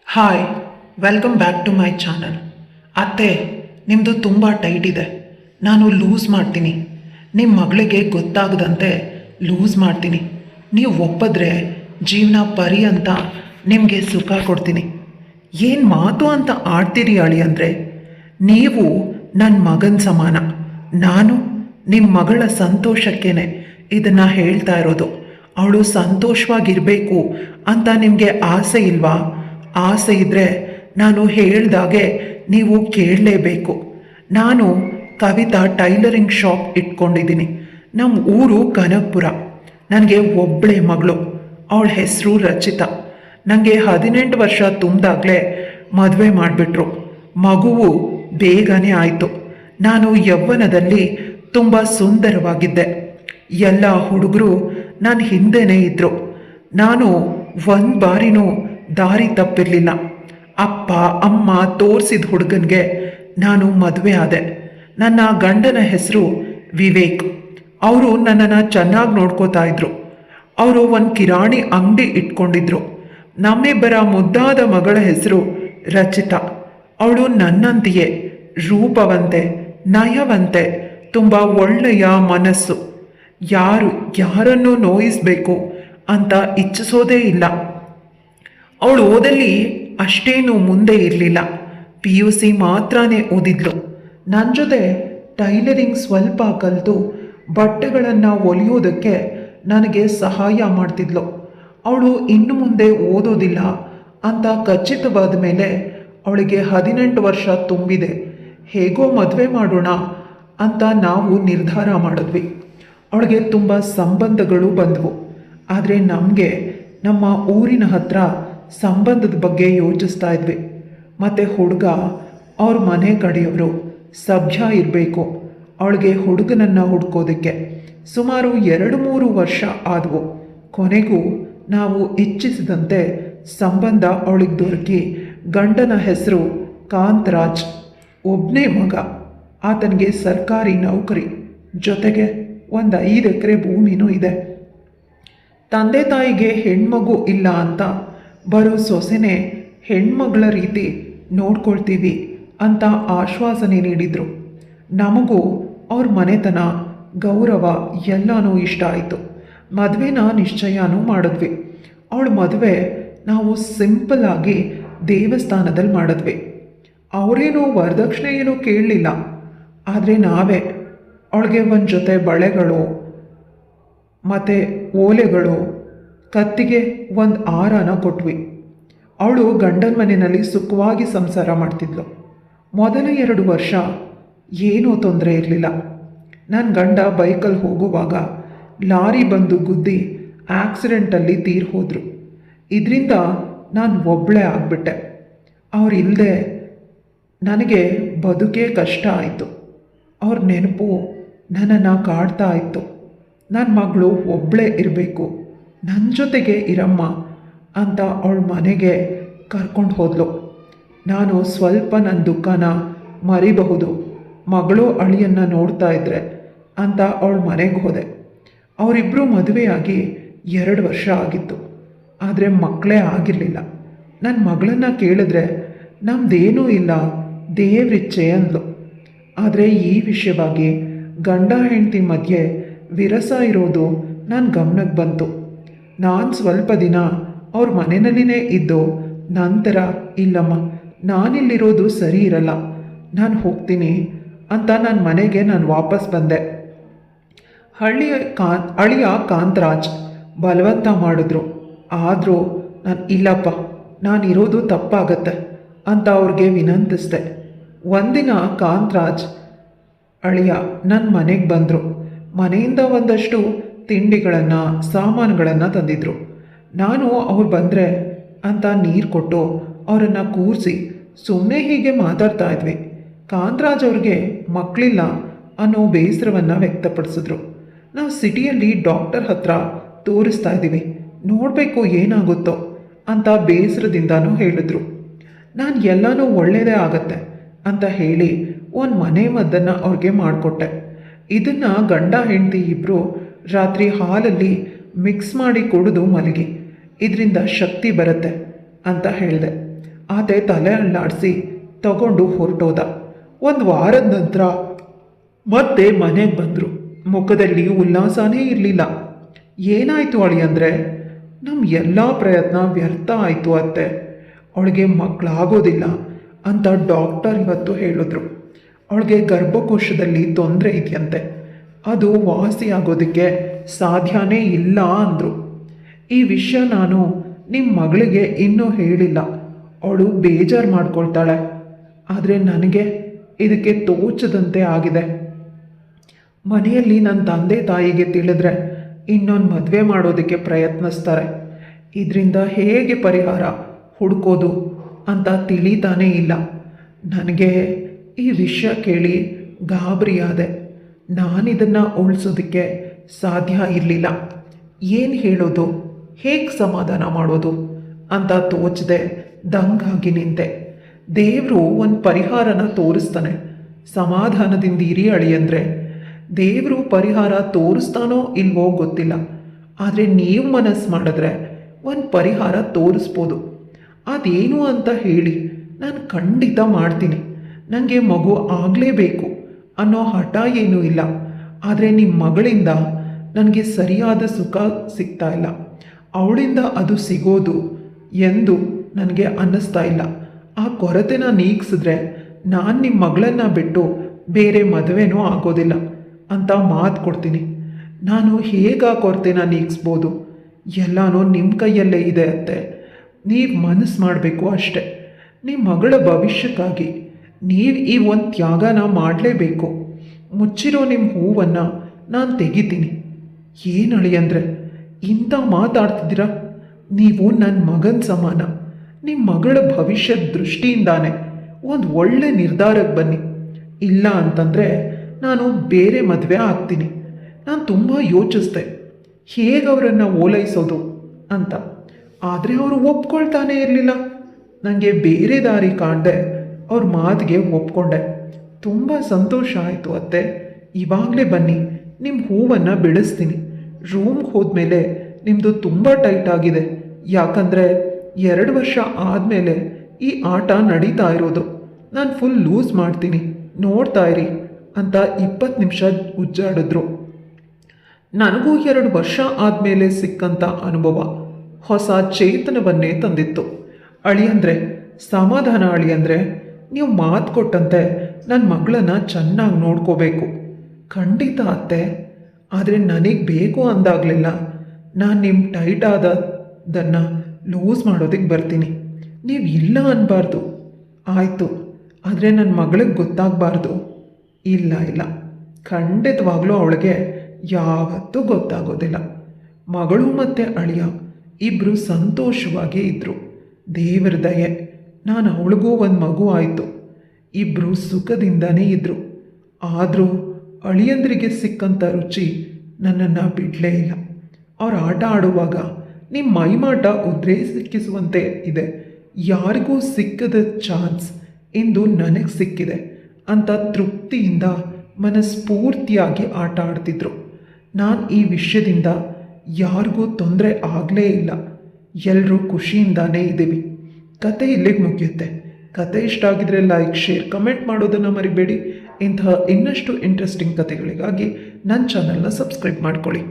Hi, welcome back to my channel. ಅತ್ತೆ, ನಿಮ್ಮದು ತುಂಬ ಟೈಟ್ ಇದೆ. ನಾನು ಲೂಸ್ ಮಾಡ್ತೀನಿ. ನಿಮ್ಮ ಮಗಳಿಗೆ ಗೊತ್ತಾಗದಂತೆ ಲೂಸ್ ಮಾಡ್ತೀನಿ. ನೀವು ಒಪ್ಪಿದ್ರೆ ಜೀವನ ಪರ್ಯಂತ ನಿಮಗೆ ಸುಖ ಕೊಡ್ತೀನಿ. ಏನು ಮಾತು ಅಂತ ಆಡ್ತೀರಿ ಅಳಿ ಅಂದರೆ, ನೀವು ನನ್ನ ಮಗನ ಸಮಾನ. ನಾನು ನಿಮ್ಮ ಮಗಳ ಸಂತೋಷಕ್ಕೇ ಇದನ್ನು ಹೇಳ್ತಾ ಇರೋದು. ಅವಳು ಸಂತೋಷವಾಗಿರಬೇಕು ಅಂತ ನಿಮಗೆ ಆಸೆ ಇಲ್ವಾ? ಆಸೆ ಇದ್ದರೆ ನಾನು ಹೇಳ್ದಾಗೆ ನೀವು ಕೇಳಲೇಬೇಕು. ನಾನು ಕವಿತಾ ಟೈಲರಿಂಗ್ ಶಾಪ್ ಇಟ್ಕೊಂಡಿದ್ದೀನಿ. ನಮ್ಮ ಊರು ಕನಕಪುರ. ನನಗೆ ಒಬ್ಬಳೇ ಮಗಳು. ಅವಳ ಹೆಸರು ರಚಿತಾ. ನನಗೆ 18 ವರ್ಷ ತುಂಬಿದಾಗಲೇ ಮದುವೆ ಮಾಡಿಬಿಟ್ರು. ಮಗುವು ಬೇಗನೆ ಆಯಿತು. ನಾನು ಯೌವನದಲ್ಲಿ ತುಂಬ ಸುಂದರವಾಗಿದ್ದೆ. ಎಲ್ಲ ಹುಡುಗರು ನನ್ನ ಹಿಂದೆನೇ ಇದ್ದರು. ನಾನು ಒಂದು ಬಾರಿನೂ ದಾರಿ ತಪ್ಪಿರಲಿಲ್ಲ. ಅಪ್ಪ ಅಮ್ಮ ತೋರಿಸಿದ ಹುಡುಗನಿಗೆ ನಾನು ಮದುವೆ ಆದೆ. ನನ್ನ ಗಂಡನ ಹೆಸರು ವಿವೇಕ್. ಅವರು ನನ್ನನ್ನು ಚೆನ್ನಾಗಿ ನೋಡ್ಕೋತಾ ಇದ್ರು. ಅವರು ಒಂದು ಕಿರಾಣಿ ಅಂಗಡಿ ಇಟ್ಕೊಂಡಿದ್ರು. ನಮ್ಮಿಬ್ಬರ ಮುದ್ದಾದ ಮಗಳ ಹೆಸರು ರಚಿತಾ. ಅವಳು ನನ್ನಂತೆಯೇ ರೂಪವಂತೆ, ನಯವಂತೆ, ತುಂಬ ಒಳ್ಳೆಯ ಮನಸ್ಸು. ಯಾರನ್ನು ನೋಯಿಸಬೇಕು ಅಂತ ಇಚ್ಛಿಸೋದೇ ಇಲ್ಲ. ಅವಳು ಓದಲ್ಲಿ ಅಷ್ಟೇನು ಮುಂದೆ ಇರಲಿಲ್ಲ. PUC ಮಾತ್ರನೇ ಓದಿದ್ಲು. ನನ್ನ ಜೊತೆ ಟೈಲರಿಂಗ್ ಸ್ವಲ್ಪ ಕಲಿತು ಬಟ್ಟೆಗಳನ್ನು ಹೊಲಿಯೋದಕ್ಕೆ ನನಗೆ ಸಹಾಯ ಮಾಡ್ತಿದ್ಲು. ಅವಳು ಇನ್ನು ಮುಂದೆ ಓದೋದಿಲ್ಲ ಅಂತ ಖಚಿತವಾದ ಮೇಲೆ ಅವಳಿಗೆ 18 ವರ್ಷ ತುಂಬಿದೆ. ಹೇಗೋ ಮದುವೆ ಮಾಡೋಣ ಅಂತ ನಾವು ನಿರ್ಧಾರ ಮಾಡಿದ್ವಿ. ಅವಳಿಗೆ ತುಂಬ ಸಂಬಂಧಗಳು ಬಂದವು. ಆದರೆ ನಮಗೆ ನಮ್ಮ ಊರಿನ ಹತ್ರ ಸಂಬಂಧದ ಬಗ್ಗೆ ಯೋಚಿಸ್ತಾ ಇದ್ವಿ. ಮತ್ತು ಹುಡುಗ ಅವ್ರ ಮನೆ ಕಡೆಯವರು ಸಭ್ಯ ಇರಬೇಕು. ಅವಳಿಗೆ ಹುಡುಗನನ್ನು ಹುಡ್ಕೋದಕ್ಕೆ ಸುಮಾರು 2-3 ವರ್ಷ ಆದವು. ಕೊನೆಗೂ ನಾವು ಇಚ್ಛಿಸಿದಂತೆ ಸಂಬಂಧ ಅವಳಿಗೆ ದೊರಕಿ. ಗಂಡನ ಹೆಸರು ಕಾಂತರಾಜ್. ಒಬ್ಬನೇ ಮಗ. ಆತನಿಗೆ ಸರ್ಕಾರಿ ನೌಕರಿ, ಜೊತೆಗೆ ಒಂದು 5 ಎಕರೆ ಭೂಮಿನೂ ಇದೆ. ತಂದೆ ತಾಯಿಗೆ ಹೆಣ್ಮಗು ಇಲ್ಲ ಅಂತ ಬರೋ ಸೊಸೆನೇ ಹೆಣ್ಮಗಳ ರೀತಿ ನೋಡ್ಕೊಳ್ತೀವಿ ಅಂತ ಆಶ್ವಾಸನೆ ನೀಡಿದರು. ನಮಗೂ ಅವ್ರ ಮನೆತನ, ಗೌರವ ಎಲ್ಲನೂ ಇಷ್ಟ ಆಯಿತು. ಮದುವೆನ ನಿಶ್ಚಯನೂ ಮಾಡಿದ್ವಿ. ಅವಳ ಮದುವೆ ನಾವು ಸಿಂಪಲ್ ಆಗಿ ದೇವಸ್ಥಾನದಲ್ಲಿ ಮಾಡಿದ್ವಿ. ಅವರೇನೂ ವರದಕ್ಷಿಣೆ ಏನೂ ಕೇಳಲಿಲ್ಲ. ಆದರೆ ನಾವೇ ಅವಳಿಗೆ ಒಂದು ಜೊತೆ ಬಳೆಗಳು ಮತ್ತು ಓಲೆಗಳು, ಕತ್ತಿಗೆ ಒಂದು ಹಾರನ ಕೊಟ್ವಿ. ಅವಳು ಗಂಡನ ಮನೆಯಲ್ಲಿ ಸುಖವಾಗಿ ಸಂಸಾರ ಮಾಡ್ತಿದ್ಲು. ಮೊದಲ 2 ವರ್ಷ ಏನೂ ತೊಂದರೆ ಇರಲಿಲ್ಲ. ನನ್ನ ಗಂಡ ಬೈಕಲ್ಲಿ ಹೋಗುವಾಗ ಲಾರಿ ಬಂದು ಗುದ್ದಿ ಆಕ್ಸಿಡೆಂಟಲ್ಲಿ ತೀರ್ ಹೋದರು. ಇದರಿಂದ ನಾನು ಒಬ್ಬಳೇ ಆಗಿಬಿಟ್ಟೆ. ಅವರಿಲ್ಲದೆ ನನಗೆ ಬದುಕೇ ಕಷ್ಟ ಆಯಿತು. ಅವ್ರ ನೆನಪು ನನ್ನನ್ನು ಕಾಡ್ತಾ ಇತ್ತು. ನನ್ನ ಮಗಳು ಒಬ್ಬಳೇ ಇರಬೇಕು, ನನ್ನ ಜೊತೆಗೆ ಇರಮ್ಮ ಅಂತ ಅವಳ ಮನೆಗೆ ಕರ್ಕೊಂಡು ಹೋದ್ಲು. ನಾನು ಸ್ವಲ್ಪ ನನ್ನ ದುಃಖನ ಮರಿಬಹುದು, ಮಗಳು ಅಳಿಯನ್ನು ನೋಡ್ತಾ ಇದ್ರೆ ಅಂತ ಅವಳ ಮನೆಗೆ ಹೋದೆ. ಅವರಿಬ್ಬರು ಮದುವೆಯಾಗಿ 2 ವರ್ಷ ಆಗಿತ್ತು. ಆದರೆ ಮಕ್ಕಳೇ ಆಗಿರಲಿಲ್ಲ. ನನ್ನ ಮಗಳನ್ನು ಕೇಳಿದ್ರೆ ನಮ್ಮದೇನೂ ಇಲ್ಲ, ದೇವ್ರಿಚ್ಛೆ ಅಂದ್ಲು. ಆದರೆ ಈ ವಿಷಯವಾಗಿ ಗಂಡ ಹೆಂಡತಿ ಮಧ್ಯೆ ವಿರಸ ಇರೋದು ನನ್ನ ಗಮನಕ್ಕೆ ಬಂತು. ನಾನು ಸ್ವಲ್ಪ ದಿನ ಅವ್ರ ಮನೆಯಲ್ಲಿನೇ ಇದ್ದು ನಂತರ ಇಲ್ಲಮ್ಮ, ನಾನಿಲ್ಲಿರೋದು ಸರಿ ಇರಲ್ಲ, ನಾನು ಹೋಗ್ತೀನಿ ಅಂತ ನನ್ನ ಮನೆಗೆ ನಾನು ವಾಪಸ್ ಬಂದೆ. ಅಳಿಯ ಕಾಂತರಾಜ್ ಬಲವಂತ ಮಾಡಿದ್ರು. ಆದರೂ ನಾನು ಇಲ್ಲಪ್ಪ, ನಾನಿರೋದು ತಪ್ಪಾಗತ್ತೆ ಅಂತ ಅವ್ರಿಗೆ ವಿನಂತಿಸಿದೆ. ಒಂದಿನ ಕಾಂತರಾಜ್ ಅಳಿಯ ನನ್ನ ಮನೆಗೆ ಬಂದರು. ಮನೆಯಿಂದ ಒಂದಷ್ಟು ತಿಂಡಿಗಳನ್ನು, ಸಾಮಾನುಗಳನ್ನು ತಂದಿದ್ರು. ನಾನು ಅವ್ರು ಬಂದರೆ ಅಂತ ನೀರು ಕೊಟ್ಟು ಅವರನ್ನು ಕೂರಿಸಿ ಸುಮ್ಮನೆ ಹೀಗೆ ಮಾತಾಡ್ತಾ ಇದ್ವಿ. ಕಾಂತರಾಜ್ ಅವ್ರಿಗೆ ಮಕ್ಕಳಿಲ್ಲ ಅನ್ನೋ ಬೇಸರವನ್ನು ವ್ಯಕ್ತಪಡಿಸಿದ್ರು. ನಾವು ಸಿಟಿಯಲ್ಲಿ ಡಾಕ್ಟರ್ ಹತ್ರ ತೋರಿಸ್ತಾ ಇದ್ದೀವಿ, ನೋಡಬೇಕು ಏನಾಗುತ್ತೋ ಅಂತ ಬೇಸರದಿಂದನೂ ಹೇಳಿದ್ರು. ನಾನು ಎಲ್ಲನೂ ಒಳ್ಳೆಯದೇ ಆಗತ್ತೆ ಅಂತ ಹೇಳಿ ಒಂದು ಮನೆ ಮದ್ದನ್ನು ಅವ್ರಿಗೆ ಮಾಡಿಕೊಟ್ಟೆ. ಇದನ್ನು ಗಂಡ ಹೆಂಡತಿ ಇಬ್ಬರು ರಾತ್ರಿ ಹಾಲಲ್ಲಿ ಮಿಕ್ಸ್ ಮಾಡಿ ಕುಡಿದು ಮಲಗಿ, ಇದರಿಂದ ಶಕ್ತಿ ಬರುತ್ತೆ ಅಂತ ಹೇಳಿದೆ. ಆತ ತಲೆ ಅಳ್ಳಾಡಿಸಿ ತಗೊಂಡು ಹೊರಟೋದ. ಒಂದು ವಾರದ ನಂತರ ಮತ್ತೆ ಮನೆಗೆ ಬಂದರು. ಮುಖದಲ್ಲಿ ಉಲ್ಲಾಸನೇ ಇರಲಿಲ್ಲ. ಏನಾಯಿತು ಅಳಿಯಂದ್ರೆ? ನಮ್ಮ ಎಲ್ಲ ಪ್ರಯತ್ನ ವ್ಯರ್ಥ ಆಯಿತು ಅತ್ತೆ. ಅವಳಿಗೆ ಮಕ್ಕಳಾಗೋದಿಲ್ಲ ಅಂತ ಡಾಕ್ಟರ್ ಇವತ್ತು ಹೇಳಿದ್ರು. ಅವಳಿಗೆ ಗರ್ಭಕೋಶದಲ್ಲಿ ತೊಂದರೆ ಇದೆಯಂತೆ. ಅದು ವಾಸಿಯಾಗೋದಕ್ಕೆ ಸಾಧ್ಯನೇ ಇಲ್ಲ ಅಂದರು. ಈ ವಿಷಯ ನಾನು ನಿಮ್ಮ ಮಗಳಿಗೆ ಇನ್ನೂ ಹೇಳಿಲ್ಲ. ಅವಳು ಬೇಜಾರು ಮಾಡ್ಕೊಳ್ತಾಳೆ. ಆದರೆ ನನಗೆ ಇದಕ್ಕೆ ತೋಚದಂತೆ ಆಗಿದೆ. ಮನೆಯಲ್ಲಿ ನನ್ನ ತಂದೆ ತಾಯಿಗೆ ತಿಳಿದ್ರೆ ಇನ್ನೊಂದು ಮದುವೆ ಮಾಡೋದಕ್ಕೆ ಪ್ರಯತ್ನಿಸ್ತಾರೆ. ಇದರಿಂದ ಹೇಗೆ ಪರಿಹಾರ ಹುಡುಕೋದು ಅಂತ ತಿಳಿತಾನೇ ಇಲ್ಲ. ನನಗೆ ಈ ವಿಷಯ ಕೇಳಿ ಗಾಬರಿಯಾದೆ. ನಾನಿದನ್ನು ಉಳಿಸೋದಕ್ಕೆ ಸಾಧ್ಯ ಇರಲಿಲ್ಲ. ಏನು ಹೇಳೋದು, ಹೇಗೆ ಸಮಾಧಾನ ಮಾಡೋದು ಅಂತ ತೋಚದೆ ದಂಗಾಗಿ ನಿಂತೆ. ದೇವರು ಒಂದು ಪರಿಹಾರನ ತೋರಿಸ್ತಾನೆ. ಸಮಾಧಾನದಿಂದ ಇರಿ ಅಳಿಯಂದ್ರೆ. ದೇವರು ಪರಿಹಾರ ತೋರಿಸ್ತಾನೋ ಇಲ್ವೋ ಗೊತ್ತಿಲ್ಲ, ಆದರೆ ನೀವು ಮನಸ್ಸು ಮಾಡಿದ್ರೆ ಒಂದು ಪರಿಹಾರ ತೋರಿಸ್ಬೋದು. ಅದೇನು ಅಂತ ಹೇಳಿ ನಾನು ಖಂಡಿತ ಮಾಡ್ತೀನಿ. ನನಗೆ ಮಗು ಆಗಲೇಬೇಕು ಅನ್ನೋ ಹಠ ಏನೂ ಇಲ್ಲ. ಆದರೆ ನಿಮ್ಮ ಮಗಳಿಂದ ನನಗೆ ಸರಿಯಾದ ಸುಖ ಸಿಗ್ತಾ ಇಲ್ಲ. ಅವಳಿಂದ ಅದು ಸಿಗೋದು ಎಂದು ನನಗೆ ಅನ್ನಿಸ್ತಾ ಇಲ್ಲ. ಆ ಕೊರತೆನ ನೀಗಿಸಿದ್ರೆ ನಾನು ನಿಮ್ಮ ಮಗಳನ್ನು ಬಿಟ್ಟು ಬೇರೆ ಮದುವೆನೂ ಆಗೋದಿಲ್ಲ ಅಂತ ಮಾತು ಕೊಡ್ತೀನಿ. ನಾನು ಹೇಗೆ ಆ ಕೊರತೆನ ನೀಗಿಸ್ಬೋದು? ಎಲ್ಲನೂ ನಿಮ್ಮ ಕೈಯಲ್ಲೇ ಇದೆ ಅತ್ತೆ. ನೀವು ಮನಸ್ಸು ಮಾಡಬೇಕು ಅಷ್ಟೆ. ನಿಮ್ಮ ಮಗಳ ಭವಿಷ್ಯಕ್ಕಾಗಿ ನೀವು ಈ ಒಂದು ತ್ಯಾಗನ ಮಾಡಲೇಬೇಕು. ಮುಚ್ಚಿರೋ ನಿಮ್ಮ ಹೂವನ್ನು ನಾನು ತೆಗಿತೀನಿ. ಏನು ಅಳಿಯಂದ್ರೆ ಇಂಥ ಮಾತಾಡ್ತಿದ್ದೀರಾ? ನೀವು ನನ್ನ ಮಗನ ಸಮಾನ. ನಿಮ್ಮ ಮಗಳ ಭವಿಷ್ಯದ ದೃಷ್ಟಿಯಿಂದಾನೆ ಒಂದು ಒಳ್ಳೆ ನಿರ್ಧಾರಕ್ಕೆ ಬನ್ನಿ. ಇಲ್ಲ ಅಂತಂದರೆ ನಾನು ಬೇರೆ ಮದುವೆ ಆಗ್ತೀನಿ. ನಾನು ತುಂಬ ಯೋಚಿಸ್ದೆ ಹೇಗೆ ಅವರನ್ನು ಓಲೈಸೋದು ಅಂತ. ಆದರೆ ಅವರು ಒಪ್ಕೊಳ್ತಾನೇ ಇರಲಿಲ್ಲ. ನನಗೆ ಬೇರೆ ದಾರಿ ಕಾಣದೆ ಅವ್ರ ಮಾತಿಗೆ ಒಪ್ಕೊಂಡೆ. ತುಂಬ ಸಂತೋಷ ಆಯಿತು ಅತ್ತೆ. ಇವಾಗಲೇ ಬನ್ನಿ, ನಿಮ್ಮ ಹೂವನ್ನು ಬಿಡಿಸ್ತೀನಿ. ರೂಮ್ಗೆ ಹೋದ್ಮೇಲೆ ನಿಮ್ಮದು ತುಂಬ ಟೈಟ್ ಆಗಿದೆ. ಯಾಕಂದರೆ 2 ವರ್ಷ ಆದಮೇಲೆ ಈ ಆಟ ನಡೀತಾ ಇರೋದು. ನಾನು ಫುಲ್ ಲೂಸ್ ಮಾಡ್ತೀನಿ, ನೋಡ್ತಾ ಇರಿ ಅಂತ 20 ನಿಮಿಷ ಉಜ್ಜಾಡಿದ್ರು. ನನಗೂ 2 ವರ್ಷ ಆದಮೇಲೆ ಸಿಕ್ಕಂಥ ಅನುಭವ ಹೊಸ ಚೇತನವನ್ನೇ ತಂದಿತ್ತು. ಅಳಿಯಂದ್ರೆ ಸಮಾಧಾನ ಅಳಿಯಂದ್ರೆ. ನೀವು ಮಾತು ಕೊಟ್ಟಂತೆ ನನ್ನ ಮಗಳನ್ನು ಚೆನ್ನಾಗಿ ನೋಡ್ಕೋಬೇಕು. ಖಂಡಿತ ಅತ್ತೆ. ಆದರೆ ನನಗೆ ಬೇಕು ಅಂದಾಗಲಿಲ್ಲ ನಾನು ನಿಮ್ಮ ಟೈಟ್ ಆದದನ್ನು ಲೂಸ್ ಮಾಡೋದಕ್ಕೆ ಬರ್ತೀನಿ. ನೀವು ಇಲ್ಲ ಅನ್ನಬಾರ್ದು. ಆಯಿತು, ಆದರೆ ನನ್ನ ಮಗಳಿಗೆ ಗೊತ್ತಾಗಬಾರ್ದು. ಇಲ್ಲ, ಖಂಡಿತವಾಗ್ಲೂ ಅವಳಿಗೆ ಯಾವತ್ತೂ ಗೊತ್ತಾಗೋದಿಲ್ಲ. ಮಗಳು ಮತ್ತು ಅಳಿಯ ಇಬ್ಬರು ಸಂತೋಷವಾಗಿ ಇದ್ದರು. ದೇವರ ದಯೆ, ನಾನು ಅವಳಿಗೂ ಒಂದು ಮಗು ಆಯಿತು. ಇಬ್ಬರು ಸುಖದಿಂದನೇ ಇದ್ದರು. ಆದರೂ ಅಳಿಯಂದ್ರಿಗೆ ಸಿಕ್ಕಂಥ ರುಚಿ ನನ್ನನ್ನು ಬಿಡಲೇ ಇಲ್ಲ. ಅವ್ರು ಆಟ ಆಡುವಾಗ ನಿಮ್ಮ ಮೈಮಾಟ ಉದ್ರೇಕಿಸುವಂತೆ ಇದೆ. ಯಾರಿಗೂ ಸಿಕ್ಕದ ಚಾನ್ಸ್ ಇಂದು ನನಗೆ ಸಿಕ್ಕಿದೆ ಅಂತ ತೃಪ್ತಿಯಿಂದ ಮನಸ್ಫೂರ್ತಿಯಾಗಿ ಆಟ ಆಡ್ತಿದ್ರು. ನಾನು ಈ ವಿಷಯದಿಂದ ಯಾರಿಗೂ ತೊಂದರೆ ಆಗಲೇ ಇಲ್ಲ. ಎಲ್ಲರೂ ಖುಷಿಯಿಂದಾನೇ ಇದ್ದೀವಿ. ಕತೆ ಇಲ್ಲಿಗೆ ಮುಗಿಯುತ್ತೆ. ಕತೆ ಇಷ್ಟ ಆಗಿದ್ರೆ ಲೈಕ್, ಶೇರ್, ಕಮೆಂಟ್ ಮಾಡೋದನ್ನು ಮರಿಬೇಡಿ. ಇಂತಹ ಇನ್ನಷ್ಟು ಇಂಟ್ರೆಸ್ಟಿಂಗ್ ಕತೆಗಳಿಗಾಗಿ ನನ್ನ ಚಾನಲ್ನ ಸಬ್ಸ್ಕ್ರೈಬ್ ಮಾಡ್ಕೊಳ್ಳಿ.